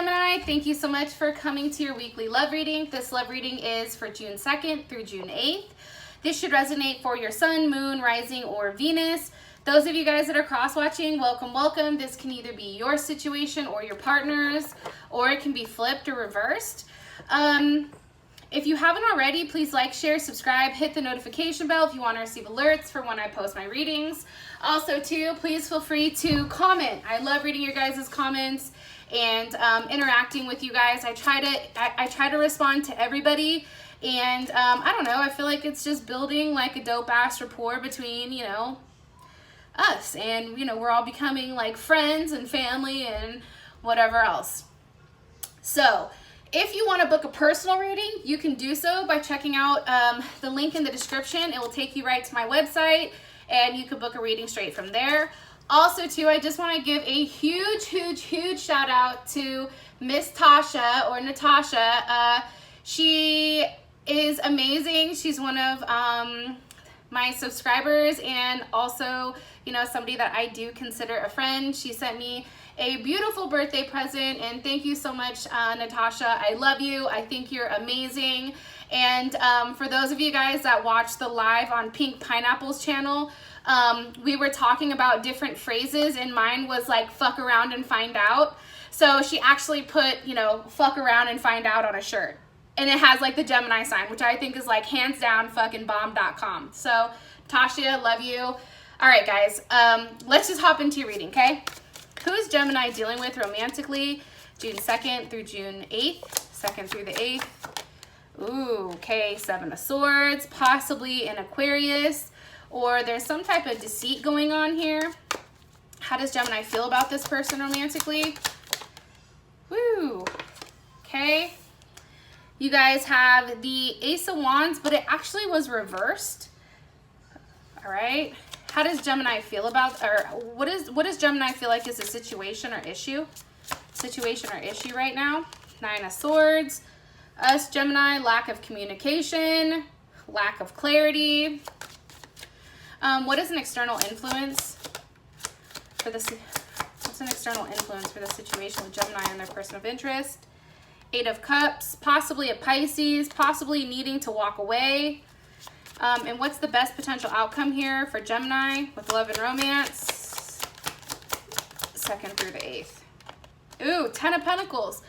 Gemini, thank you so much for coming to your weekly love reading. This love reading is for June 2nd through June 8th. This should resonate for your sun, moon, rising, or Venus. Those of you guys that are cross-watching, welcome, welcome. This can either be your situation or your partner's, or it can be flipped or reversed. If you haven't already, please like, share, subscribe, hit the notification bell if you want to receive alerts for when I post my readings. Also, too, please feel free to comment. I love reading your guys' comments and interacting with you guys. I try to respond to everybody, and I don't know, I feel like it's just building like a dope-ass rapport between, you know, us, and you know, we're all becoming like friends and family and whatever else. So if you want to book a personal reading, you can do so by checking out the link in the description. It will take you right to my website, and you can book a reading straight from there. Also, too, I just want to give a huge shout out to Miss Tasha, or Natasha. She is amazing. She's one of my subscribers, and also, you know, somebody that I do consider a friend. She sent me a beautiful birthday present, and thank you so much, Natasha. I love you. I think you're amazing. And for those of you guys that watched the live on Pink Pineapple's channel, we were talking about different phrases, and mine was like fuck around and find out. So she actually put, you know, fuck around and find out on a shirt. And it has like the Gemini sign, which I think is like hands down fucking bomb.com. So Tasha, love you. All right, guys, let's just hop into your reading, okay? Who is Gemini dealing with romantically? June 2nd through June 8th, 2nd through the 8th. Ooh, okay, 7 of Swords, possibly an Aquarius, or there's some type of deceit going on here. How does Gemini feel about this person romantically? Woo, okay. You guys have the Ace of Wands, but it actually was reversed. All right. How does Gemini feel about, or what does Gemini feel like is a situation or issue? Situation or issue right now? 9 of Swords. Us, Gemini, lack of communication, lack of clarity. What is an external influence for this? What's an external influence for the situation with Gemini and their person of interest? 8 of Cups, possibly a Pisces, possibly needing to walk away. And what's the best potential outcome here for Gemini with love and romance? 2nd through the 8th. Ooh, 10 of Pentacles.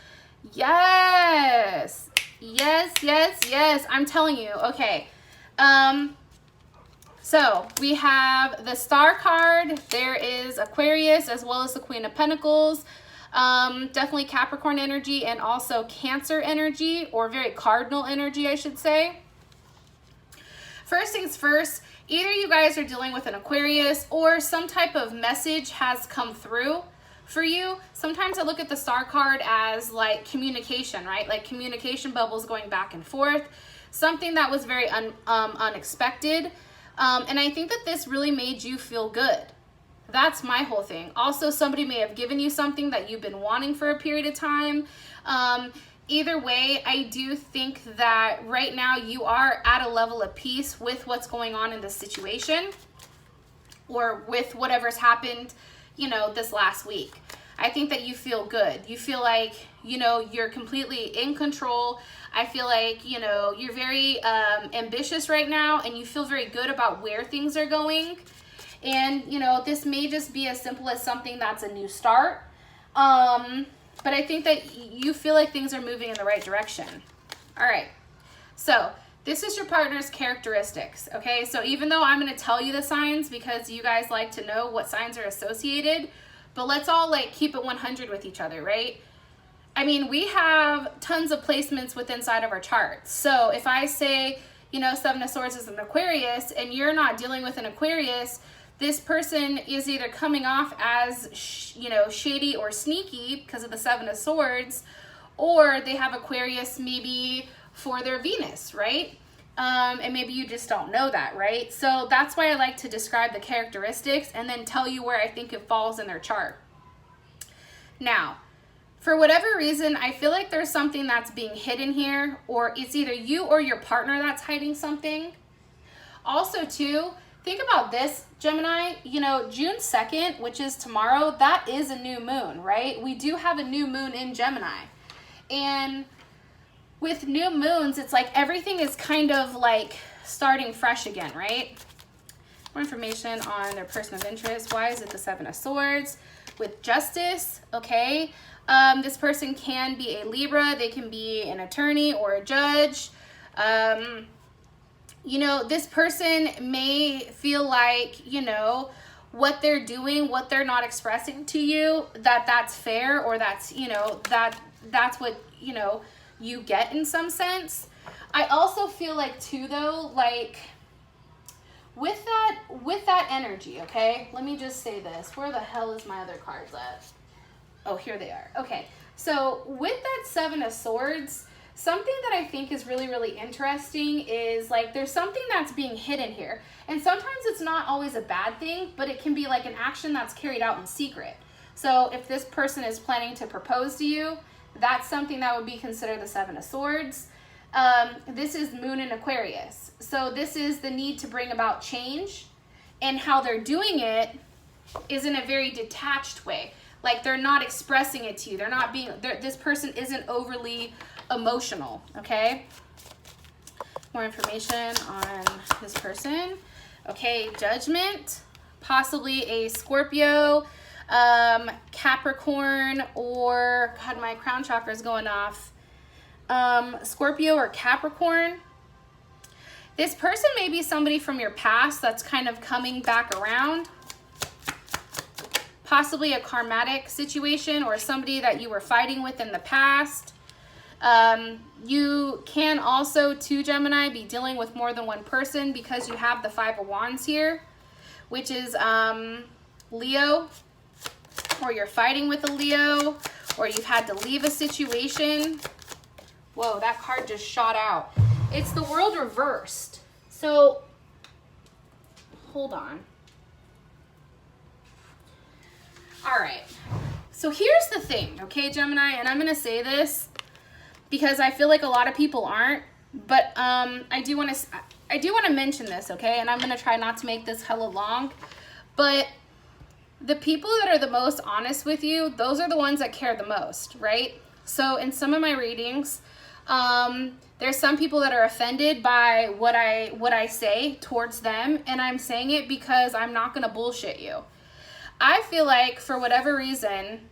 Yes. Yes. I'm telling you. Okay. So we have the Star card. There is Aquarius as well as the Queen of Pentacles. Definitely Capricorn energy and also Cancer energy, or very cardinal energy, I should say. First things first, either you guys are dealing with an Aquarius or some type of message has come through for you. Sometimes I look at the Star card as like communication, right? Like communication bubbles going back and forth. Something that was very unexpected. And I think that this really made you feel good. That's my whole thing. Also, somebody may have given you something that you've been wanting for a period of time. Either way, I do think that right now you are at a level of peace with what's going on in this situation, or with whatever's happened, you know, this last week. I think that you feel good. You feel like, you know, you're completely in control. I feel like, you know, you're very ambitious right now, and you feel very good about where things are going. And, you know, this may just be as simple as something that's a new start. But I think that you feel like things are moving in the right direction. All right. So this is your partner's characteristics, okay? So even though I'm going to tell you the signs because you guys like to know what signs are associated, but let's all like keep it 100 with each other, right? I mean, we have tons of placements within inside of our chart. So if I say, you know, 7 of Swords is an Aquarius and you're not dealing with an Aquarius, this person is either coming off as, you know, shady or sneaky because of the 7 of Swords, or they have Aquarius maybe for their Venus, right? And maybe you just don't know that, right? So that's why I like to describe the characteristics and then tell you where I think it falls in their chart. Now, for whatever reason, I feel like there's something that's being hidden here, or it's either you or your partner that's hiding something. Also, too, think about this, Gemini, you know, June 2nd, which is tomorrow, that is a new moon, right? We do have a new moon in Gemini. And with new moons, it's like everything is kind of like starting fresh again, right? More information on their person of interest. Why is it the Seven of Swords? With justice, okay? This person can be a Libra. They can be an attorney or a judge. You know, this person may feel like, you know, what they're doing, what they're not expressing to you, that's fair, or that's, you know, that's what, you know, you get in some sense. I also feel like too, though, like with that energy, okay, let me just say this. Where the hell is my other cards at? Oh, here they are. Okay, so with that Seven of Swords, something that I think is really, really interesting is like there's something that's being hidden here. And sometimes it's not always a bad thing, but it can be like an action that's carried out in secret. So if this person is planning to propose to you, that's something that would be considered the Seven of Swords. This is Moon in Aquarius. So this is the need to bring about change, and how they're doing it is in a very detached way. Like they're not expressing it to you. They're not being, this person isn't overly emotional, okay? More information on this person. Okay, Judgment, possibly a Scorpio, Capricorn, or, God, my crown chakra is going off. Scorpio or Capricorn. This person may be somebody from your past that's kind of coming back around. Possibly a karmatic situation or somebody that you were fighting with in the past. You can also, too, Gemini, be dealing with more than one person because you have the Five of Wands here, which is Leo, or you're fighting with a Leo, or you've had to leave a situation. Whoa, that card just shot out. It's the World reversed. So, hold on. All right. So here's the thing, okay, Gemini, and I'm going to say this because I feel like a lot of people aren't, but I do want to mention this, okay? And I'm going to try not to make this hella long, but the people that are the most honest with you, those are the ones that care the most, right? So in some of my readings, there's some people that are offended by what I say towards them, and I'm saying it because I'm not going to bullshit you. I feel like for whatever reason,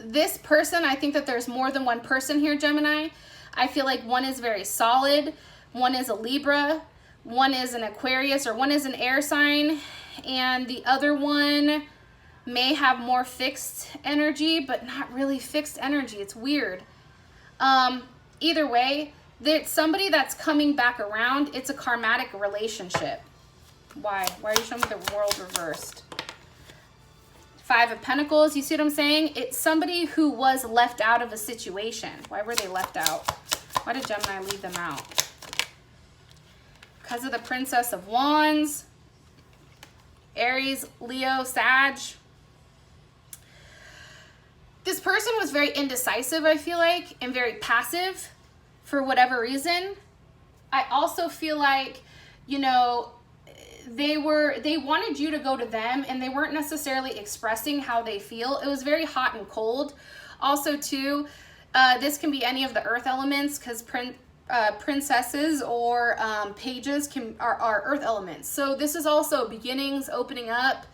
this person, I think that there's more than one person here, Gemini. I feel like one is very solid, one is a Libra, one is an Aquarius, or one is an air sign, and the other one may have more fixed energy, but not really fixed energy. It's weird. Either way, there's somebody that's coming back around. It's a karmatic relationship. Why? Why are you showing me the World reversed? Five of Pentacles, you see what I'm saying? It's somebody who was left out of a situation. Why were they left out? Why did Gemini leave them out? Because of the Princess of Wands, Aries, Leo, Sag. This person was very indecisive, I feel like, and very passive for whatever reason. I also feel like, you know, they wanted you to go to them, and they weren't necessarily expressing how they feel. It was very hot and cold. Also, too, this can be any of the earth elements, because princesses or pages are earth elements. So this is also beginnings, opening up,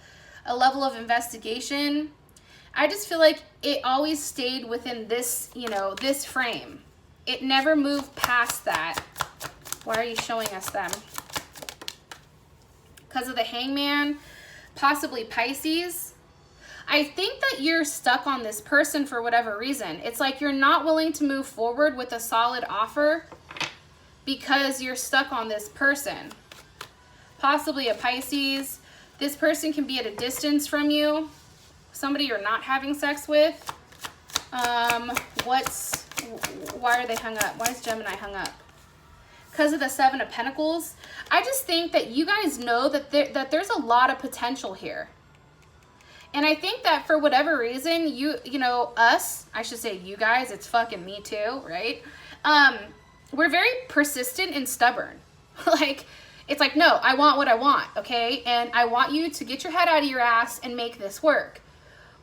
a level of investigation. I just feel like it always stayed within this, you know, this frame. It never moved past that. Why are you showing us them? Because of the Hangman, possibly Pisces. I think that you're stuck on this person for whatever reason. It's like you're not willing to move forward with a solid offer because you're stuck on this person. Possibly a Pisces. This person can be at a distance from you. Somebody you're not having sex with. Why are they hung up? Why is Gemini hung up? Because of the Seven of Pentacles. I just think that you guys know that there's a lot of potential here. And I think that for whatever reason, you know, us, I should say you guys, it's fucking me too, right? We're very persistent and stubborn. Like, It's like, no, I want what I want, okay? And I want you to get your head out of your ass and make this work.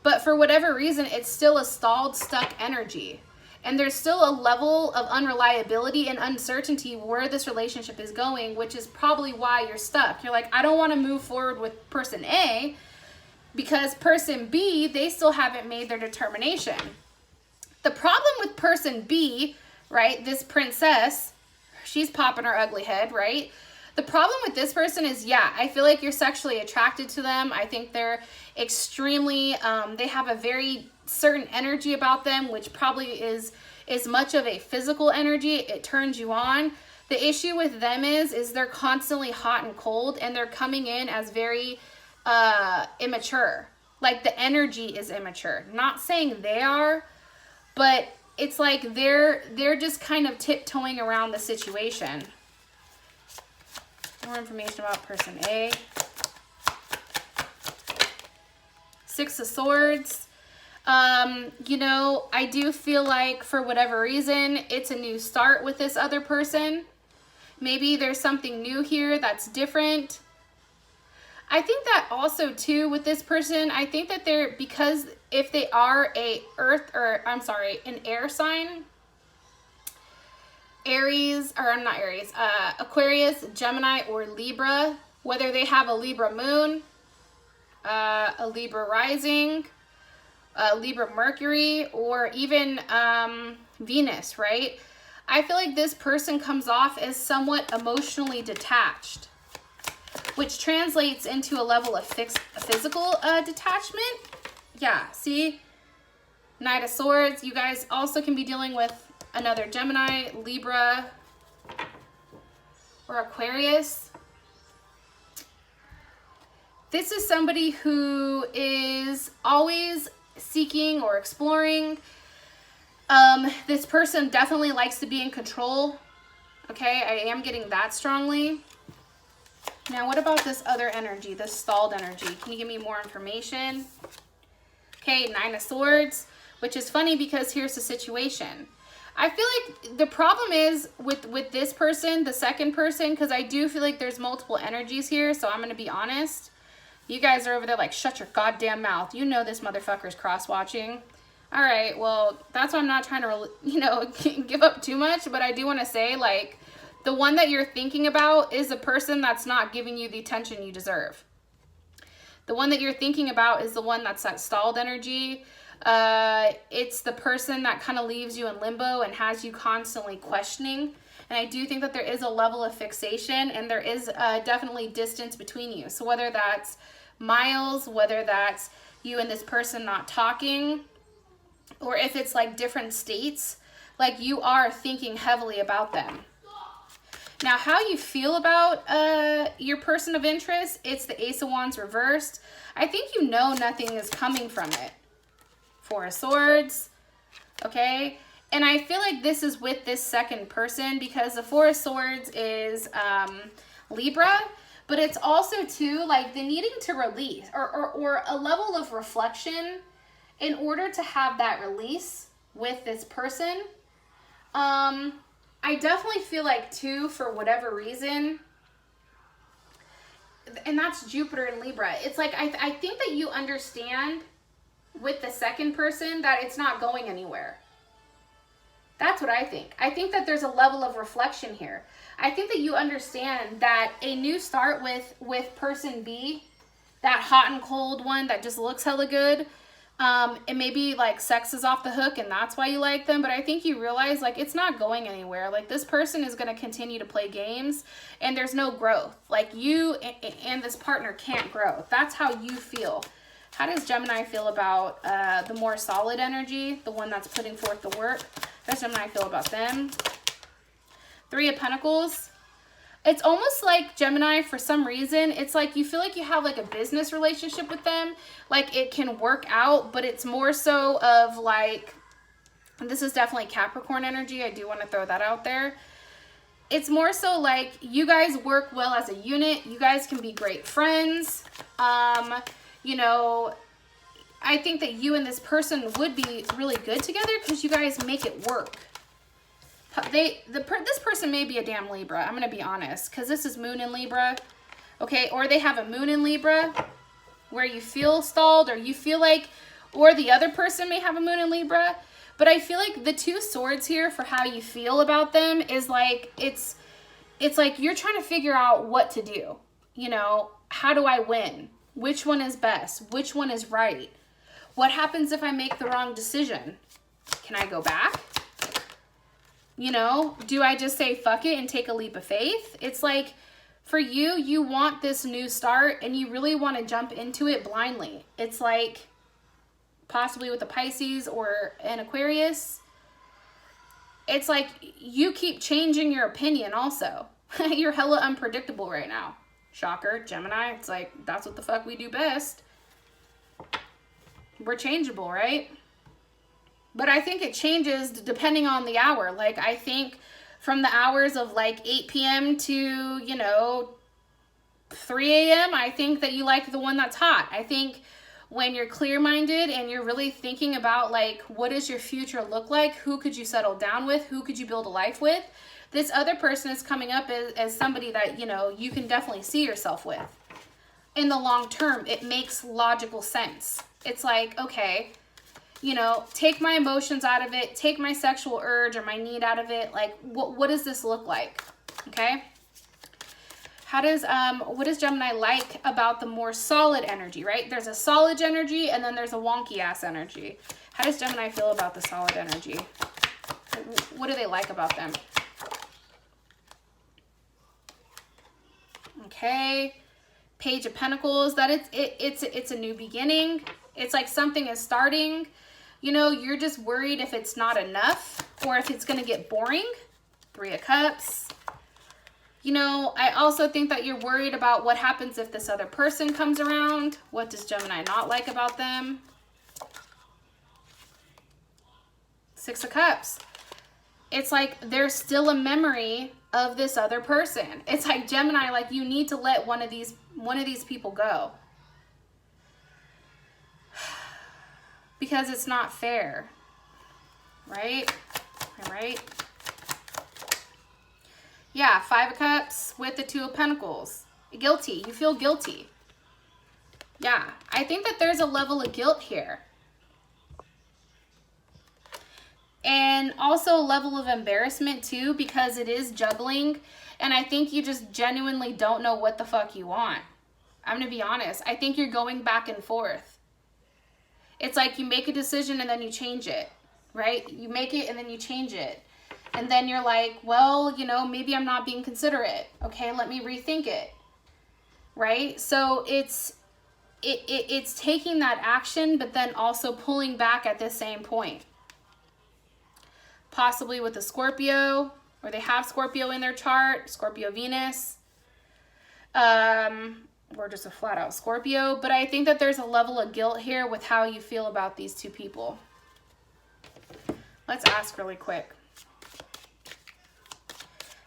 But for whatever reason, it's still a stalled, stuck energy. And there's still a level of unreliability and uncertainty where this relationship is going, which is probably why you're stuck. You're like, I don't want to move forward with person A because person B, they still haven't made their determination. The problem with person B, right, this princess, she's popping her ugly head, right? The problem with this person is, yeah, I feel like you're sexually attracted to them. I think they're extremely, they have a very certain energy about them, which probably is as much of a physical energy. It turns you on. The issue with them is they're constantly hot and cold, and they're coming in as very immature. Like the energy is immature. Not saying they are, but it's like they're just kind of tiptoeing around the situation. More information about person A. Six of Swords. You know, I do feel like for whatever reason, it's a new start with this other person. Maybe there's something new here that's different. I think that also too with this person, I think that they're, because if they are an air sign, Aquarius, Gemini, or Libra, whether they have a Libra moon, a Libra rising, Libra Mercury, or even Venus, right? I feel like this person comes off as somewhat emotionally detached, which translates into a level of physical detachment. Yeah, see? Knight of Swords. You guys also can be dealing with another Gemini, Libra, or Aquarius. This is somebody who is always seeking or exploring. This person definitely likes to be in control. Okay, I am getting that strongly. Now, what about this other energy, this stalled energy? Can you give me more information? Okay, Nine of Swords, which is funny because here's the situation. I feel like the problem is with this person, the second person, because I do feel like there's multiple energies here, so I'm going to be honest. You guys are over there like, shut your goddamn mouth. You know this motherfucker's cross-watching. All right, well, that's why I'm not trying to, you know, give up too much, but I do want to say, like, the one that you're thinking about is a person that's not giving you the attention you deserve. The one that you're thinking about is the one that's that stalled energy. It's the person that kind of leaves you in limbo and has you constantly questioning. And I do think that there is a level of fixation, and there is definitely distance between you. So whether that's miles, whether that's you and this person not talking, or if it's like different states, like you are thinking heavily about them. Now, how you feel about your person of interest, it's the Ace of Wands reversed. I think you know nothing is coming from it. Four of Swords, okay? And I feel like this is with this second person because the Four of Swords is Libra, but it's also too like the needing to release or a level of reflection in order to have that release with this person. I definitely feel like too, for whatever reason, and that's Jupiter and Libra. It's like, I think that you understand with the second person that it's not going anywhere. That's what I think. I think that there's a level of reflection here. I think that you understand that a new start with person B, that hot and cold one that just looks hella good, and maybe like sex is off the hook and that's why you like them, but I think you realize like it's not going anywhere. Like this person is going to continue to play games and there's no growth. Like you and this partner can't grow. That's how you feel. How does Gemini feel about the more solid energy, the one that's putting forth the work? How does Gemini feel about them? Three of Pentacles. It's almost like Gemini, for some reason, it's like you feel like you have like a business relationship with them. Like it can work out, but it's more so of like, this is definitely Capricorn energy. I do want to throw that out there. It's more so like you guys work well as a unit. You guys can be great friends. You know, I think that you and this person would be really good together because you guys make it work. This person may be a damn Libra. I'm going to be honest, because this is moon in Libra. Okay, or they have a moon in Libra where you feel stalled, or you feel like, or the other person may have a moon in Libra. But I feel like the two swords here for how you feel about them is like, it's like you're trying to figure out what to do. You know, how do I win? Which one is best? Which one is right? What happens if I make the wrong decision? Can I go back? You know, do I just say fuck it and take a leap of faith? It's like, for you, you want this new start and you really want to jump into it blindly. It's like possibly with a Pisces or an Aquarius. It's like you keep changing your opinion also. You're hella unpredictable right now. Shocker, Gemini. It's like, that's what the fuck we do best. We're changeable, right? But I think it changes depending on the hour. Like, I think from the hours of like 8 p.m. to, you know, 3 a.m., I think that you like the one that's hot. I think when you're clear-minded and you're really thinking about like, what does your future look like? Who could you settle down with? Who could you build a life with? This other person is coming up as somebody that, you know, you can definitely see yourself with. In the long term, it makes logical sense. It's like, okay, you know, take my emotions out of it, take my sexual urge or my need out of it. Like, what does this look like? Okay. What does Gemini like about the more solid energy, right? There's a solid energy and then there's a wonky ass energy. How does Gemini feel about the solid energy? What do they like about them? Okay. Page of Pentacles, that it's a new beginning. It's like something is starting. You know, you're just worried if it's not enough or if it's going to get boring. 3 of Cups. You know, I also think that you're worried about what happens if this other person comes around. What does Gemini not like about them? 6 of Cups. It's like there's still a memory of this other person. It's like, Gemini, like, you need to let one of these people go. Because it's not fair. Right? Right? Yeah, 5 of Cups with the 2 of Pentacles. Guilty. You feel guilty. Yeah, I think that there's a level of guilt here. And also a level of embarrassment too, because it is juggling. And I think you just genuinely don't know what the fuck you want. I'm going to be honest. I think you're going back and forth. It's like you make a decision and then you change it, right? You make it and then you change it. And then you're like, well, you know, maybe I'm not being considerate. Okay, let me rethink it. Right? So it's taking that action, but then also pulling back at the same point. Possibly with a Scorpio, or they have Scorpio in their chart, Scorpio Venus. Or just a flat out Scorpio. But I think that there's a level of guilt here with how you feel about these two people. Let's ask really quick.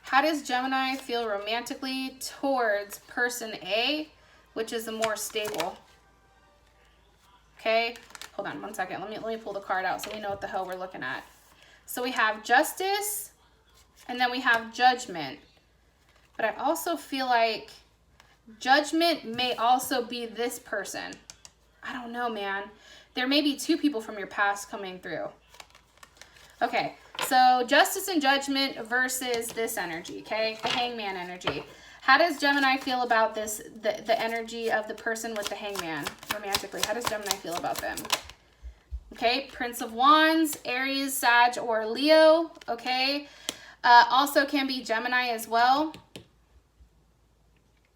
How does Gemini feel romantically towards person A, which is the more stable? Okay, hold on 1 second. Let me pull the card out so we know what the hell we're looking at. So we have Justice, and then we have Judgment. But I also feel like Judgment may also be this person. I don't know, man. There may be 2 people from your past coming through. Okay, so Justice and Judgment versus this energy, okay? The Hangman energy. How does Gemini feel about this, the energy of the person with the Hangman romantically? How does Gemini feel about them? Okay, Prince of Wands, Aries, Sag, or Leo, okay? Also can be Gemini as well.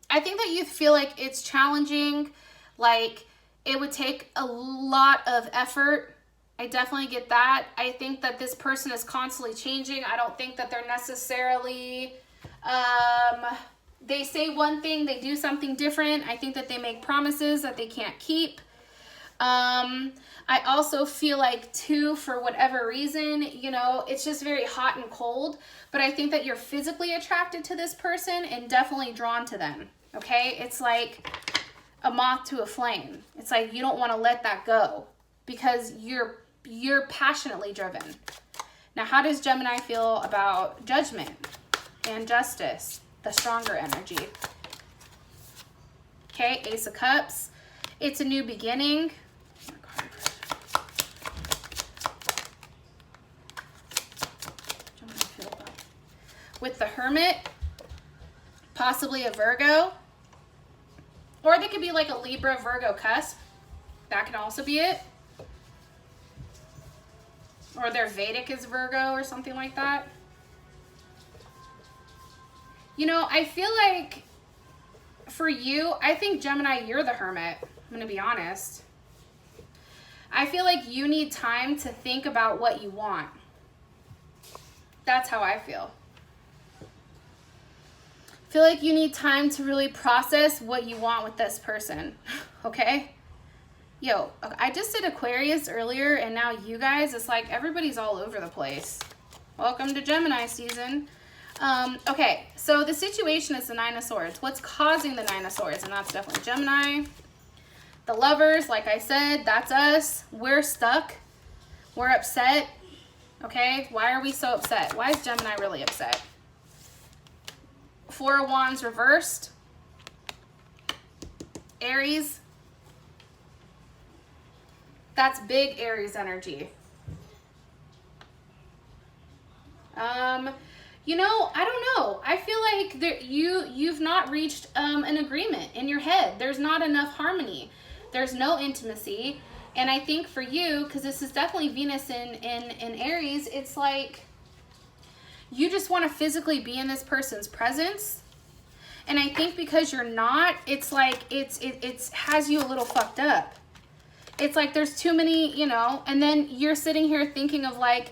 I think that you feel like it's challenging, like it would take a lot of effort. I definitely get that. I think that this person is constantly changing. I don't think that they're necessarily, they say one thing, they do something different. I think that they make promises that they can't keep. I also feel like too, for whatever reason, you know, it's just very hot and cold, but I think that you're physically attracted to this person and definitely drawn to them. Okay. It's like a moth to a flame. It's like, you don't want to let that go because you're passionately driven. Now, how does Gemini feel about judgment and justice, the stronger energy? Okay, Ace of Cups. It's a new beginning. With the Hermit, possibly a Virgo. Or they could be like a Libra, Virgo cusp. That can also be it. Or their Vedic is Virgo or something like that. You know, I feel like for you, I think Gemini, you're the Hermit. I'm going to be honest. I feel like you need time to think about what you want. That's how I feel. I feel like you need time to really process what you want with this person, okay? Yo, I just did Aquarius earlier, and now you guys, it's like everybody's all over the place. Welcome to Gemini season. Okay, so the situation is the Nine of Swords. What's causing the Nine of Swords? And that's definitely Gemini. The Lovers, like I said, that's us. We're stuck. We're upset. Okay, why are we so upset? Why is Gemini really upset? Four of Wands reversed. Aries. That's big Aries energy. You know, I don't know. I feel like you've not reached an agreement in your head. There's not enough harmony. There's no intimacy. And I think for you, because this is definitely Venus in Aries, it's like you just want to physically be in this person's presence. And I think because you're not, it's like it has you a little fucked up. It's like there's too many, you know, and then you're sitting here thinking of like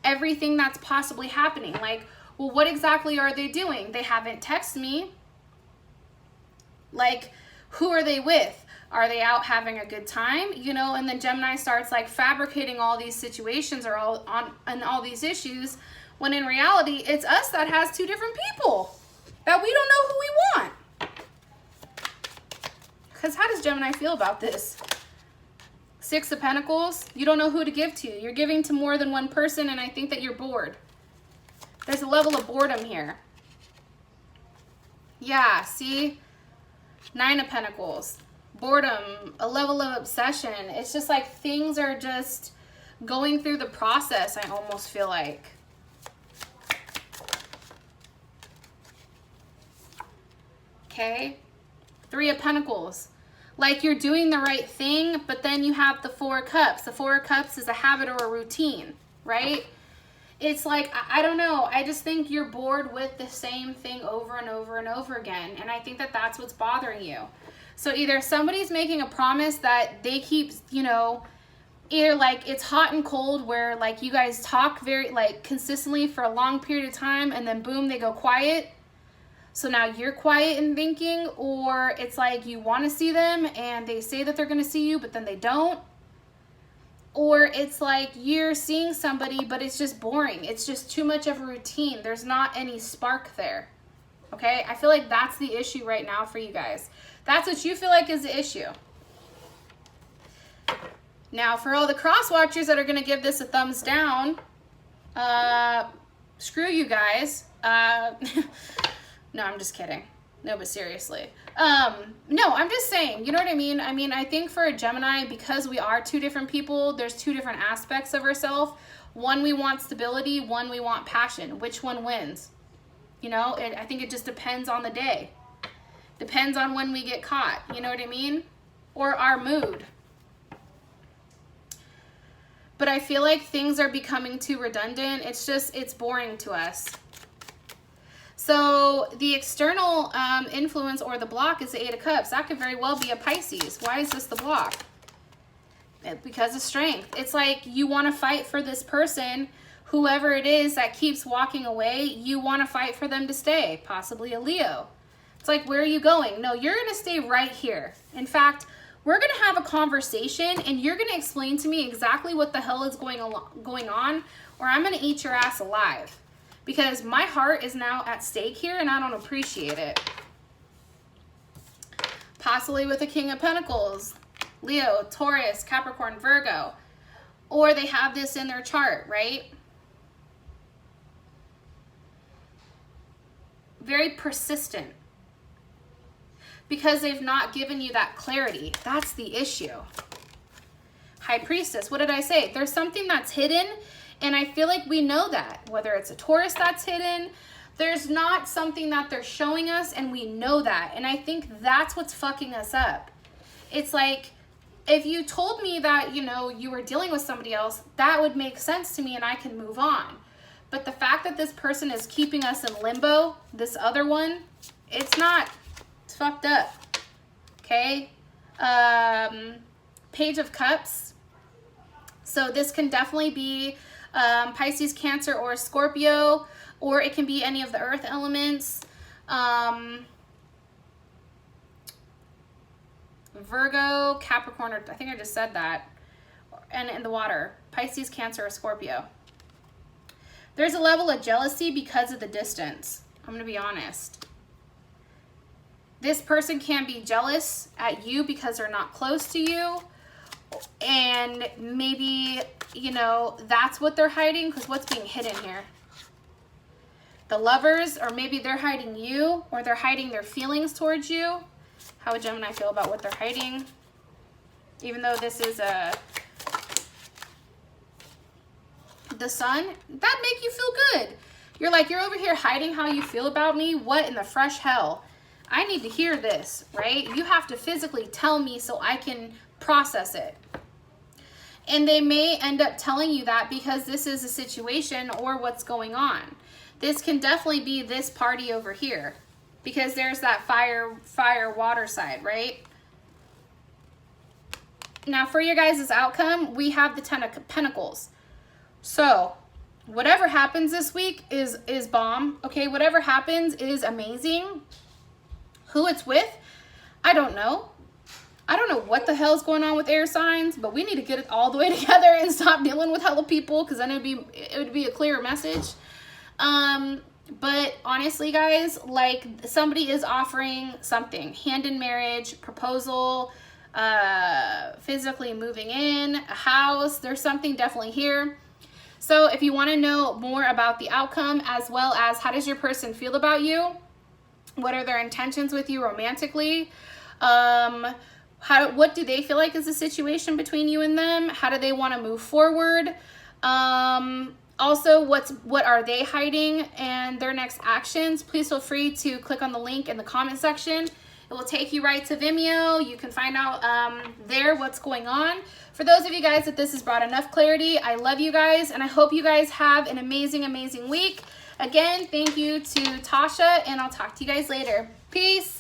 everything that's possibly happening. Like, well, what exactly are they doing? They haven't texted me. Like, who are they with? Are they out having a good time? You know, and then Gemini starts like fabricating all these situations or all these issues, when in reality, it's us that has two different people that we don't know who we want. Because how does Gemini feel about this? Six of Pentacles, you don't know who to give to. You're giving to more than one person, and I think that you're bored. There's a level of boredom here. Yeah, see? Nine of Pentacles. Boredom, a level of obsession. It's just like things are just going through the process, I almost feel like. Okay? Three of Pentacles. Like you're doing the right thing, but then you have the Four of Cups. The Four of Cups is a habit or a routine, right? It's like, I don't know. I just think you're bored with the same thing over and over and over again. And I think that that's what's bothering you. So either somebody's making a promise that they keep, you know, either like it's hot and cold where like you guys talk very like consistently for a long period of time and then boom, they go quiet. So now you're quiet and thinking, or it's like you want to see them and they say that they're going to see you, but then they don't. Or it's like you're seeing somebody, but it's just boring. It's just too much of a routine. There's not any spark there. Okay? I feel like that's the issue right now for you guys. That's what you feel like is the issue. Now, for all the cross watchers that are going to give this a thumbs down, screw you guys. No, I'm just kidding. No, but seriously. No, I'm just saying, you know what I mean? I mean, I think for a Gemini, because we are two different people, there's two different aspects of ourselves. One, we want stability. One, we want passion. Which one wins? You know, I think it just depends on the day. Depends on when we get caught. You know what I mean? Or our mood. But I feel like things are becoming too redundant. It's boring to us. So the external influence or the block is the Eight of Cups. That could very well be a Pisces. Why is this the block? Because of strength. It's like you want to fight for this person, whoever it is that keeps walking away, you want to fight for them to stay. Possibly a Leo. It's like, where are you going? No, you're going to stay right here. In fact, we're going to have a conversation and you're going to explain to me exactly what the hell is going on, or I'm going to eat your ass alive. Because my heart is now at stake here and I don't appreciate it. Possibly with a King of Pentacles, Leo, Taurus, Capricorn, Virgo. Or they have this in their chart, right? very persistent because they've not given you that clarity. That's the issue. High Priestess, what did I say? There's something that's hidden, and I feel like we know that. Whether it's a Taurus that's hidden, there's not something that they're showing us, and we know that. And I think that's what's fucking us up. It's like, if you told me that, you know, you were dealing with somebody else, that would make sense to me and I can move on. But the fact that this person is keeping us in limbo, this other one, it's not. It's fucked up. Okay? Page of Cups. So this can definitely be Pisces, Cancer, or Scorpio, or it can be any of the earth elements. Virgo, Capricorn, or I think I just said that. And in the water, Pisces, Cancer, or Scorpio. There's a level of jealousy because of the distance. I'm going to be honest. This person can be jealous at you because they're not close to you. And maybe, you know, that's what they're hiding, because what's being hidden here? The Lovers, or maybe they're hiding you, or they're hiding their feelings towards you. How would Gemini feel about what they're hiding? Even though this is the Sun, that make you feel good. You're like, you're over here hiding how you feel about me? What in the fresh hell? I need to hear this, right? You have to physically tell me so I can process it. And they may end up telling you that because this is a situation or what's going on. This can definitely be this party over here, because there's that fire, water side, right? Now for your guys' outcome, we have the Ten of Pentacles. So whatever happens this week is bomb. Okay, whatever happens is amazing. Who it's with, I don't know. I don't know what the hell's going on with air signs, but we need to get it all the way together and stop dealing with hella people, because then it would be a clearer message. But honestly, guys, like, somebody is offering something. Hand in marriage, proposal, physically moving in, a house. There's something definitely here. So if you want to know more about the outcome, as well as how does your person feel about you, what are their intentions with you romantically, what do they feel like is the situation between you and them, how do they want to move forward, also what are they hiding and their next actions, please feel free to click on the link in the comment section. It will take you right to Vimeo. You can find out there what's going on. For those of you guys that this has brought enough clarity, I love you guys, and I hope you guys have an amazing, amazing week. Again, thank you to Tasha, and I'll talk to you guys later. Peace.